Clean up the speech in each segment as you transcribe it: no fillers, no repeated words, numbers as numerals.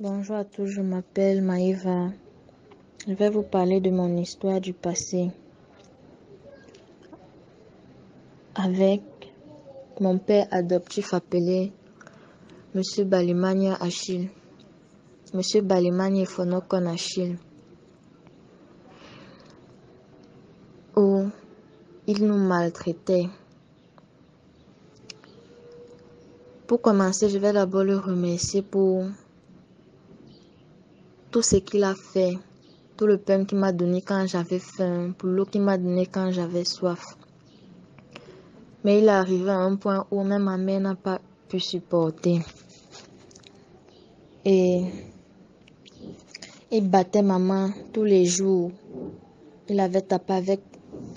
Bonjour à tous, je m'appelle Maïva. Je vais vous parler de mon histoire du passé avec mon père adoptif appelé Monsieur Balimania Achille. Monsieur Balimania Fonokon Achille, où il nous maltraitait. Pour commencer, je vais d'abord le remercier pour tout ce qu'il a fait, tout le pain qu'il m'a donné quand j'avais faim, pour l'eau qu'il m'a donné quand j'avais soif. Mais il est arrivé à un point où même ma mère n'a pas pu supporter. Et il battait maman tous les jours. Il avait tapé avec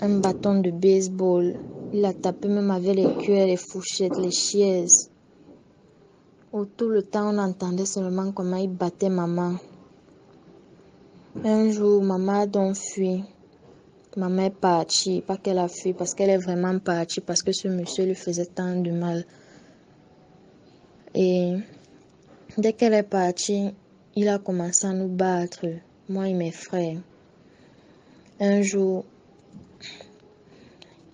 un bâton de baseball. Il a tapé même avec les cuillères, les fourchettes, les chaises. Où tout le temps, on entendait seulement comment il battait maman. Un jour, maman a donc fui. Maman est partie. Pas qu'elle a fui, parce qu'elle est vraiment partie, parce que ce monsieur lui faisait tant de mal. Et dès qu'elle est partie, il a commencé à nous battre, moi et mes frères. Un jour,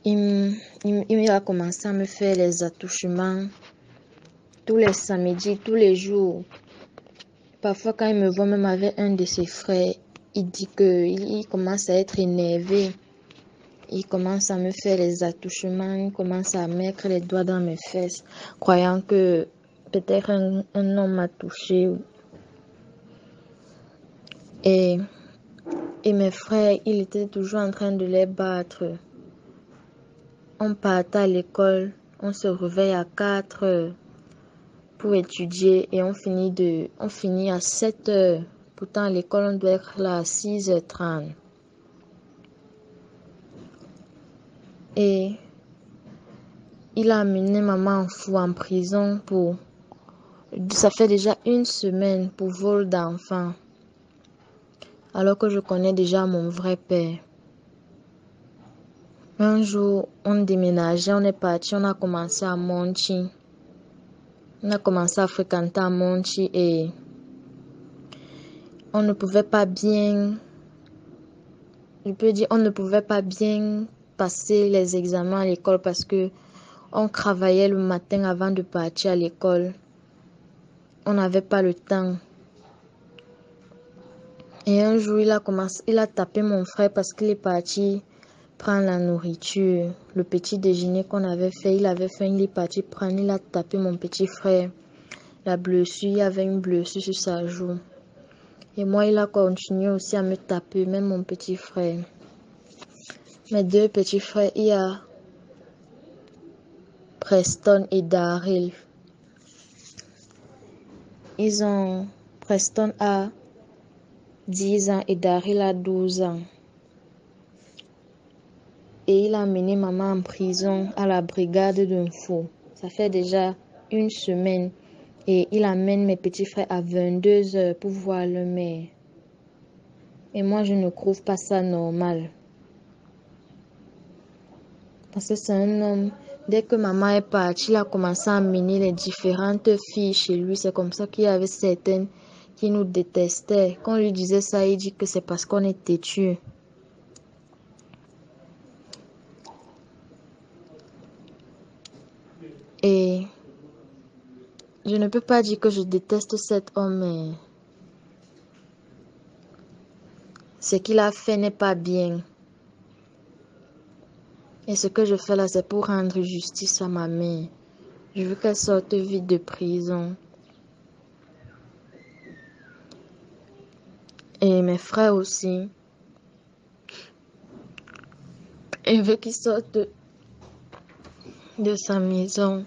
il a commencé à me faire les attouchements tous les samedis, tous les jours. Parfois, quand il me voit même avec un de ses frères, il dit qu'il commence à être énervé. Il commence à me faire les attouchements, il commence à mettre les doigts dans mes fesses, croyant que peut-être un homme m'a touché. Et mes frères, il était toujours en train de les battre. On partait à l'école, on se réveille à 4 heures pour étudier et on finit à 7 heures. Pourtant, à l'école, on doit être là à 6h30. Et il a amené maman en prison pour... Ça fait déjà une semaine pour vol d'enfant. Alors que je connais déjà mon vrai père. Un jour, on déménageait, on est parti, on a commencé à Monchi. On a commencé à fréquenter à Monchi et on ne pouvait pas bien... Je peux dire, on ne pouvait pas bien passer les examens à l'école parce que on travaillait le matin avant de partir à l'école. On n'avait pas le temps. Et un jour, il a tapé mon frère parce qu'il est parti prendre la nourriture. Le petit déjeuner qu'on avait fait, il avait faim, il est parti prendre, il a tapé mon petit frère. La blessure, il y avait une blessure sur sa joue. Et moi, il a continué aussi à me taper, même mon petit frère. Mes deux petits frères, il y a Preston et Daryl. Preston a 10 ans et Daryl a 12 ans. Et il a mené maman en prison à la brigade d'info. Ça fait déjà une semaine. Et il amène mes petits frères à 22 heures pour voir le mère. Et moi, je ne trouve pas ça normal. Parce que c'est un homme, dès que maman est partie, il a commencé à amener les différentes filles chez lui. C'est comme ça qu'il y avait certaines qui nous détestaient. Quand on lui disait ça, il dit que c'est parce qu'on est têtu. Et je ne peux pas dire que je déteste cet homme, mais ce qu'il a fait n'est pas bien. Et ce que je fais là, c'est pour rendre justice à ma mère. Je veux qu'elle sorte vite de prison. Et mes frères aussi. Je veux qu'ils sortent de sa maison.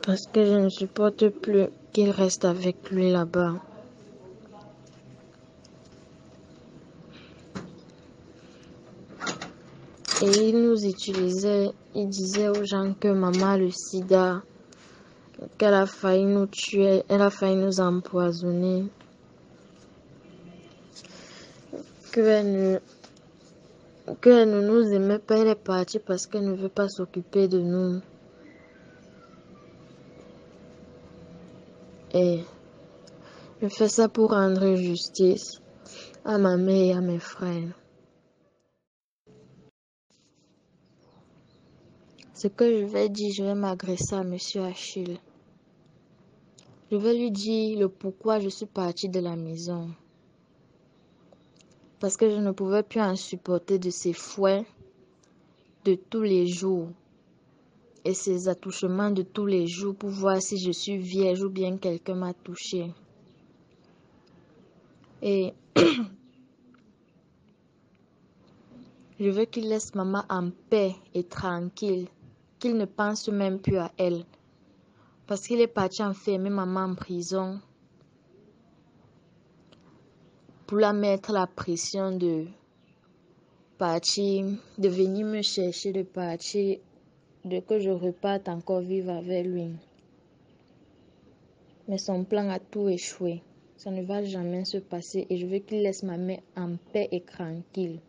Parce que je ne supporte plus qu'il reste avec lui là-bas. Et il nous utilisait, il disait aux gens que maman a le sida, qu'elle a failli nous tuer, elle a failli nous empoisonner, qu'elle ne nous aimait pas, elle est partie parce qu'elle ne veut pas s'occuper de nous. Et Je fais ça pour rendre justice à ma mère et à mes frères. Ce que je vais dire, je vais m'adresser à Monsieur Achille. Je vais lui dire le pourquoi je suis partie de la maison. Parce que je ne pouvais plus en supporter de ces fouets de tous les jours et ces attouchements de tous les jours pour voir si je suis vierge ou bien quelqu'un m'a touché. Et je veux qu'il laisse maman en paix et tranquille, qu'il ne pense même plus à elle. Parce qu'il est parti enfermer maman en prison pour la mettre la pression de partir, de venir me chercher, de partir, de que je reparte encore vivre avec lui. Mais son plan a tout échoué. Ça ne va jamais se passer et je veux qu'il laisse ma mère en paix et tranquille.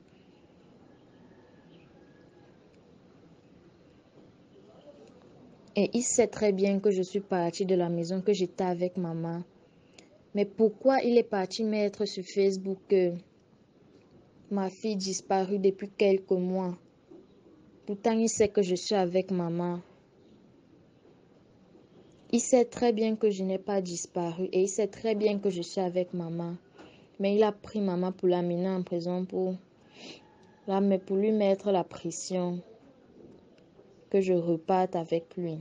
Et il sait très bien que je suis partie de la maison, que j'étais avec maman. Mais pourquoi il est parti mettre sur Facebook que ma fille disparue depuis quelques mois? Pourtant, il sait que je suis avec maman. Il sait très bien que je n'ai pas disparu et il sait très bien que je suis avec maman. Mais il a pris maman pour l'amener en prison pour lui mettre la pression que je reparte avec lui.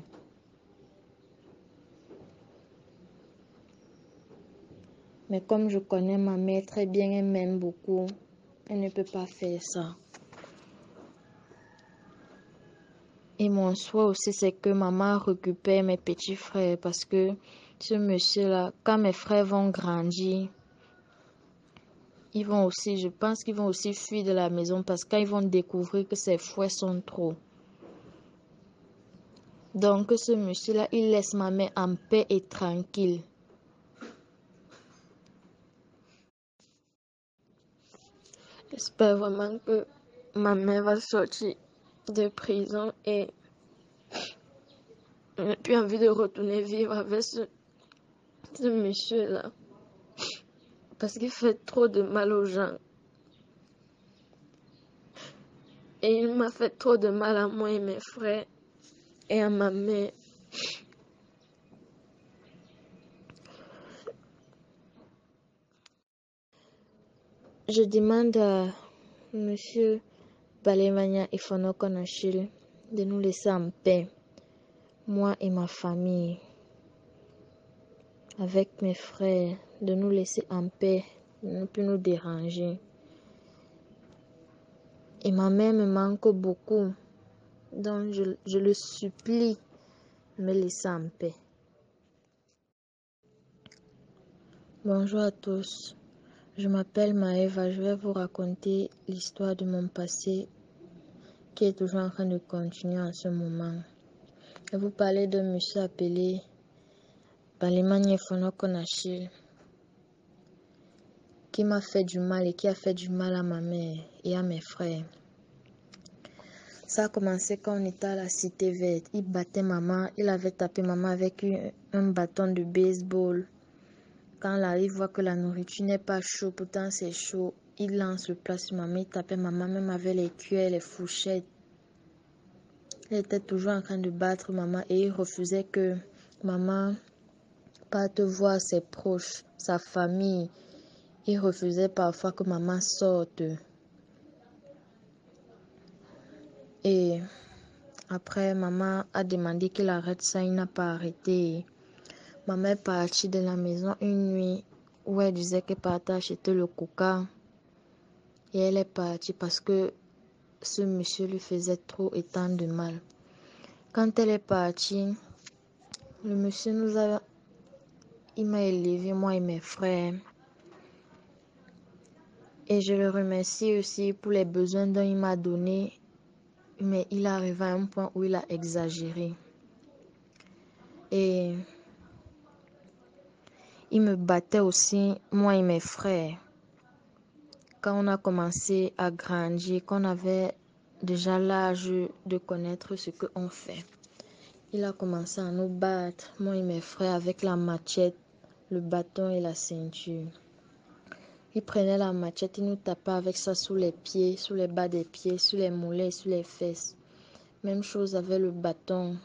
Mais comme je connais ma mère très bien, elle m'aime beaucoup, elle ne peut pas faire ça. Et mon souhait aussi, c'est que maman récupère mes petits frères parce que ce monsieur-là, quand mes frères vont grandir, je pense qu'ils vont aussi fuir de la maison parce qu'ils vont découvrir que ces fouets sont trop. Donc ce monsieur-là, il laisse ma mère en paix et tranquille. J'espère vraiment que ma mère va sortir de prison et je n'ai plus envie de retourner vivre avec ce monsieur-là. Parce qu'il fait trop de mal aux gens. Et il m'a fait trop de mal à moi et mes frères et à ma mère. Je demande à monsieur Balemania et Fonokonachil de nous laisser en paix, moi et ma famille, avec mes frères, de nous laisser en paix, de ne plus nous déranger. Et ma mère me manque beaucoup, donc je le supplie de me laisser en paix. Bonjour à tous, je m'appelle Maëva, je vais vous raconter l'histoire de mon passé qui est toujours en train de continuer en ce moment. Je vais vous parler d'un monsieur appelé Balemania Fonokonachil qui m'a fait du mal et qui a fait du mal à ma mère et à mes frères. Ça a commencé quand on était à la Cité Verte. Il battait maman, il avait tapé maman avec un bâton de baseball. Quand là, il voit que la nourriture n'est pas chaude, pourtant c'est chaud, il lance le plat sur maman, il tapait maman même avec les cuillères, les fourchettes. Il était toujours en train de battre maman et il refusait que maman parte voir ses proches, sa famille. Il refusait parfois que maman sorte. Et après, maman a demandé qu'il arrête ça, il n'a pas arrêté. Maman est partie de la maison une nuit où elle disait qu'elle partait acheter le coca. Et elle est partie parce que ce monsieur lui faisait trop et tant de mal. Quand elle est partie, le monsieur il m'a élevé, moi et mes frères. Et je le remercie aussi pour les besoins dont il m'a donné. Mais il arrive à un point où il a exagéré. Et il me battait aussi, moi et mes frères. Quand on a commencé à grandir, qu'on avait déjà l'âge de connaître ce qu'on fait. Il a commencé à nous battre, moi et mes frères, avec la machette le bâton et la ceinture. Il prenait la machette, il nous tapait avec ça sous les pieds, sous les bas des pieds, sur les mollets, sur les fesses. Même chose avec le bâton.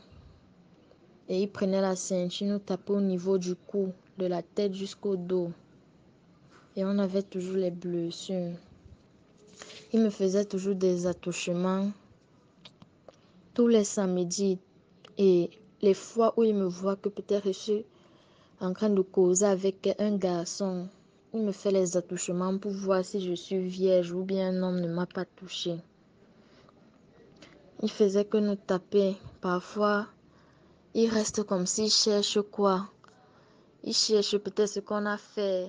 Et il prenait la ceinture, il nous tapait au niveau du cou, de la tête jusqu'au dos. Et on avait toujours les blessures. Il me faisait toujours des attouchements tous les samedis. Et les fois où il me voit que peut-être je suis en train de causer avec un garçon, il me fait les attouchements pour voir si je suis vierge ou bien un homme ne m'a pas touché. Il faisait que nous taper. Parfois, il reste comme s'il cherche quoi. Il cherche peut-être ce qu'on a fait.